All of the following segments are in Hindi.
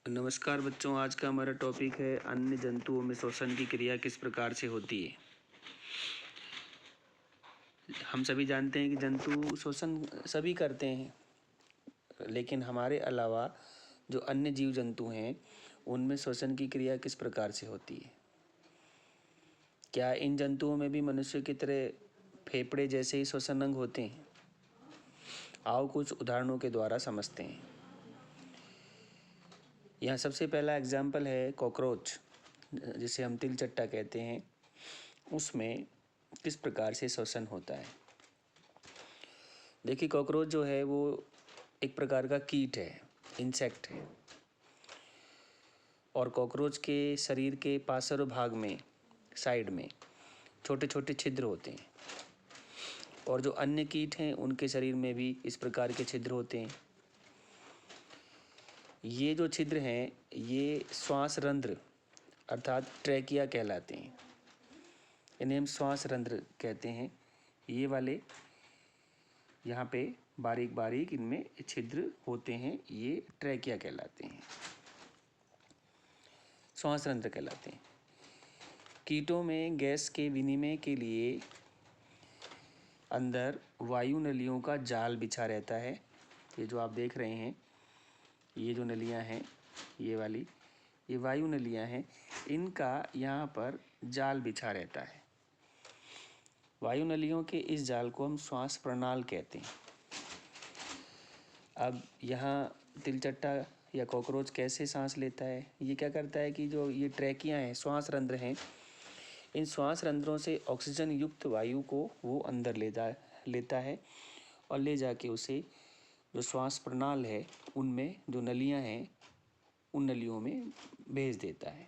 नमस्कार बच्चों, आज का हमारा टॉपिक है अन्य जंतुओं में श्वसन की क्रिया किस प्रकार से होती है। हम सभी जानते हैं कि जंतु श्वसन सभी करते हैं, लेकिन हमारे अलावा जो अन्य जीव जंतु हैं उनमें श्वसन की क्रिया किस प्रकार से होती है। क्या इन जंतुओं में भी मनुष्य की तरह फेफड़े जैसे ही श्वसन अंग होते हैं? आओ कुछ उदाहरणों के द्वारा समझते हैं। यहाँ सबसे पहला एग्जाम्पल है कॉकरोच, जिसे हम तिलचट्टा कहते हैं। उसमें किस प्रकार से श्वसन होता है। देखिए, कॉकरोच जो है वो एक प्रकार का कीट है, इंसेक्ट है, और कॉकरोच के शरीर के पार्श्व भाग में, साइड में छोटे छोटे छिद्र होते हैं, और जो अन्य कीट हैं उनके शरीर में भी इस प्रकार के छिद्र होते हैं। ये जो छिद्र हैं ये श्वास रंध्र अर्थात ट्रैकिया कहलाते हैं। इन्हें हम श्वास रंध्र कहते हैं। ये वाले यहाँ पे बारीक बारीक इनमें छिद्र होते हैं, ये ट्रैकिया कहलाते हैं, श्वास रंध्र कहलाते हैं। कीटों में गैस के विनिमय के लिए अंदर वायु नलियों का जाल बिछा रहता है। ये जो आप देख रहे हैं, ये जो नलियाँ हैं, ये वाली, ये वायु नलियाँ हैं, इनका यहाँ पर जाल बिछा रहता है। वायु नलियों के इस जाल को हम श्वास प्रणाल कहते हैं। अब यहाँ तिलचट्टा या कॉकरोच कैसे सांस लेता है? ये क्या करता है कि जो ये ट्रैकियाँ हैं, श्वास रंध्र हैं, इन श्वास रंध्रों से ऑक्सीजन युक्त वायु को वो अंदर लेता है और ले जाके उसे जो श्वास प्रणाल है उनमें जो नलियाँ हैं उन नलियों में भेज देता है।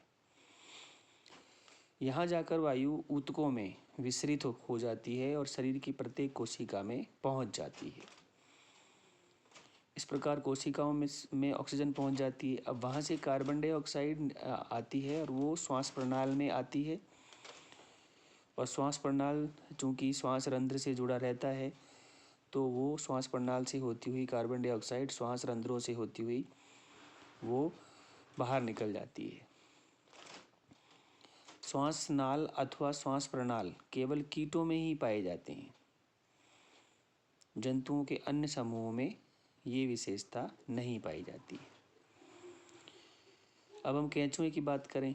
यहाँ जाकर वायु ऊतकों में विसरित हो जाती है और शरीर की प्रत्येक कोशिका में पहुँच जाती है। इस प्रकार कोशिकाओं में ऑक्सीजन पहुँच जाती है। अब वहाँ से कार्बन डाइऑक्साइड आती है और वो श्वास प्रणाल में आती है, और श्वास प्रणाल चूँकि श्वास रंध्र से जुड़ा रहता है तो वो श्वास प्रणाल से होती हुई कार्बन डाइऑक्साइड श्वास रंध्रों से होती हुई वो बाहर निकल जाती है। श्वास नाल अथवा श्वास प्रणाल केवल कीटों में ही पाए जाते हैं। जंतुओं के अन्य समूहों में ये विशेषता नहीं पाई जाती है। अब हम केंचुए की बात करें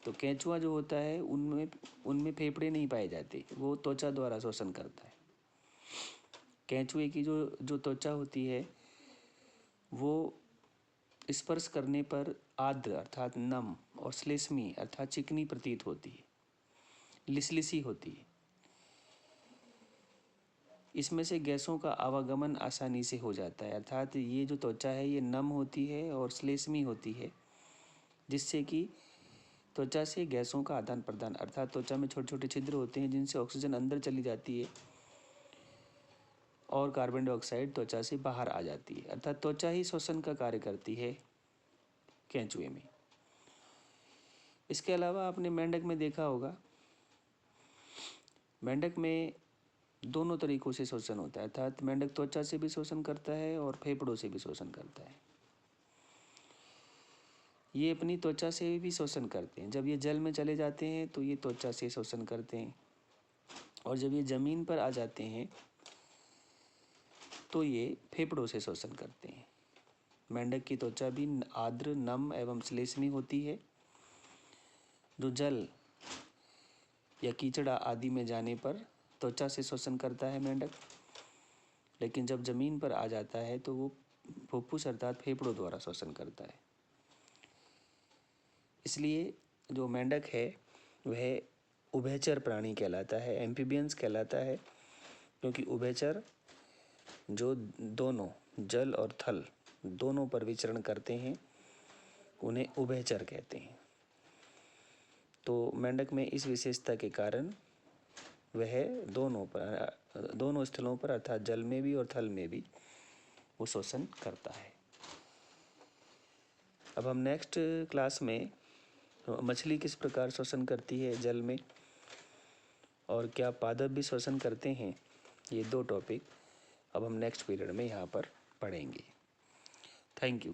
तो केंचुआ जो होता है उनमें फेफड़े नहीं पाए जाते, वो त्वचा द्वारा श्वसन करता है। केंचुए की जो त्वचा होती है वो स्पर्श करने पर आर्द्र अर्थात नम और श्लेष्मी अर्थात चिकनी प्रतीत होती है, लिसलिसी होती है। इसमें से गैसों का आवागमन आसानी से हो जाता है, अर्थात ये जो त्वचा है ये नम होती है और श्लेष्मी होती है, जिससे कि त्वचा से गैसों का आदान प्रदान, अर्थात त्वचा में छोटे छोटे छिद्र होते हैं जिनसे ऑक्सीजन अंदर चली जाती है और कार्बन डाइऑक्साइड त्वचा से बाहर आ जाती है, अर्थात त्वचा ही श्वसन का कार्य करती है केंचुए में। इसके अलावा आपने मेंढक में देखा होगा, मेंढक में दोनों तरीकों से श्वसन होता है, अर्थात मेंढक त्वचा से भी श्वसन करता है और फेफड़ों से भी श्वसन करता है। ये अपनी त्वचा से भी श्वसन करते हैं। जब ये जल में चले जाते हैं तो ये त्वचा से श्वसन करते हैं, और जब ये जमीन पर आ जाते हैं तो ये फेफड़ों से श्वसन करते हैं। मेंढक की त्वचा भी आर्द्र, नम एवं श्लेष्मी होती है। जो जल या कीचड़ आदि में जाने पर त्वचा से श्वसन करता है मेंढक, लेकिन जब जमीन पर आ जाता है तो वो फुफ्फुस अर्थात फेफड़ों द्वारा श्वसन करता है। इसलिए जो मेंढक है वह उभयचर प्राणी कहलाता है, एम्फीबियंस कहलाता है, क्योंकि उभयचर जो दोनों जल और थल दोनों पर विचरण करते हैं उन्हें उभयचर कहते हैं। तो मेंढक में इस विशेषता के कारण वह दोनों स्थलों पर अर्थात जल में भी और थल में भी वो श्वसन करता है। अब हम नेक्स्ट क्लास में मछली किस प्रकार श्वसन करती है जल में, और क्या पादप भी श्वसन करते हैं, ये दो टॉपिक अब हम नेक्स्ट पीरियड में यहाँ पर पढ़ेंगे। Thank you.